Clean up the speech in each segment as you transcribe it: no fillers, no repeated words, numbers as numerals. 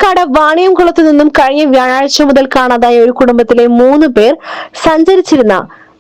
പാലക്കാട് വാണിയംകുളത്തു നിന്നും കഴിഞ്ഞ വ്യാഴാഴ്ച മുതൽ കാണാതായ ഒരു കുടുംബത്തിലെ 3 പേർ സഞ്ചരിച്ചിരുന്ന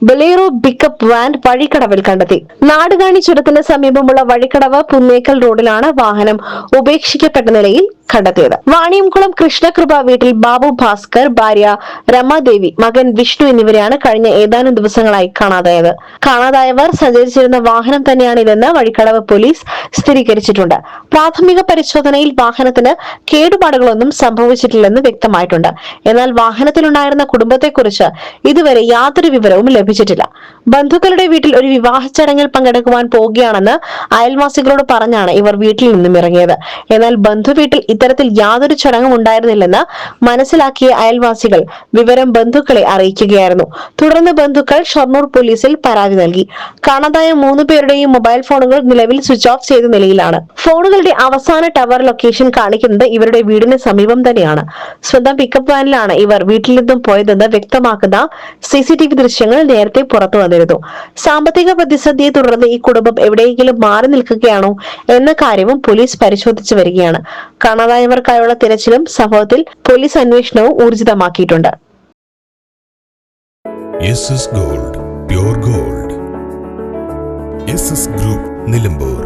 ബലേറോ പിക്കപ്പ് വാൻ വഴിക്കടവിൽ കണ്ടെത്തി. നാടുകാണി ചുരത്തിന് സമീപമുള്ള വഴിക്കടവ് പുന്നേക്കൽ റോഡിലാണ് വാഹനം ഉപേക്ഷിക്കപ്പെട്ട നിലയിൽ കണ്ടെത്തിയത്. വാണിയംകുളം കൃഷ്ണകൃപ വീട്ടിൽ ബാബു ഭാസ്കർ, ഭാര്യ രമാദേവി, മകൻ വിഷ്ണു എന്നിവരെയാണ് കഴിഞ്ഞ ഏതാനും ദിവസങ്ങളായി കാണാതായത്. കാണാതായവർ സഞ്ചരിച്ചിരുന്ന വാഹനം തന്നെയാണിതെന്ന് വഴിക്കടവ് പോലീസ് സ്ഥിരീകരിച്ചിട്ടുണ്ട്. പ്രാഥമിക പരിശോധനയിൽ വാഹനത്തിന് കേടുപാടുകളൊന്നും സംഭവിച്ചിട്ടില്ലെന്ന് വ്യക്തമായിട്ടുണ്ട്. എന്നാൽ വാഹനത്തിലുണ്ടായിരുന്ന കുടുംബത്തെക്കുറിച്ച് ഇതുവരെ യാതൊരു വിവരവും ലഭിച്ചിട്ടില്ല. ബന്ധുക്കളുടെ വീട്ടിൽ ഒരു വിവാഹ ചടങ്ങിൽ പങ്കെടുക്കുവാൻ പോകുകയാണെന്ന് അയൽവാസികളോട് പറഞ്ഞാണ് ഇവർ വീട്ടിൽ നിന്നും ഇറങ്ങിയത്. എന്നാൽ ബന്ധുവീട്ടിൽ ഇത്തരത്തിൽ യാതൊരു ചടങ്ങും ഉണ്ടായിരുന്നില്ലെന്ന് മനസ്സിലാക്കിയ അയൽവാസികൾ വിവരം ബന്ധുക്കളെ അറിയിക്കുകയായിരുന്നു. തുടർന്ന് ബന്ധുക്കൾ ഷൊർണൂർ പോലീസിൽ പരാതി നൽകി. കാണാതായ 3 പേരുടെയും മൊബൈൽ ഫോണുകൾ നിലവിൽ സ്വിച്ച് ഓഫ് ചെയ്ത നിലയിലാണ്. ഫോണുകളുടെ അവസാന ടവർ ലൊക്കേഷൻ കാണിക്കുന്നത് ഇവരുടെ വീടിന് സമീപം തന്നെയാണ്. സ്വന്തം പിക്കപ്പ് വാനിലാണ് ഇവർ വീട്ടിൽ നിന്നും പോയതെന്ന് വ്യക്തമാക്കുന്ന CCTV ദൃശ്യങ്ങൾ നേരത്തെ പുറത്തു വന്നിരുന്നു. സാമ്പത്തിക പ്രതിസന്ധിയെ തുടർന്ന് ഈ കുടുംബം എവിടെയെങ്കിലും മാറി നിൽക്കുകയാണോ എന്ന കാര്യവും പോലീസ് പരിശോധിച്ചു വരികയാണ്. കാണാതായവർക്കായുള്ള തിരച്ചിലും സംഭവത്തിൽ പോലീസ് അന്വേഷണവും ഊർജിതമാക്കിയിട്ടുണ്ട്. SS Gold, Pure Gold. SS Group, Nilambur.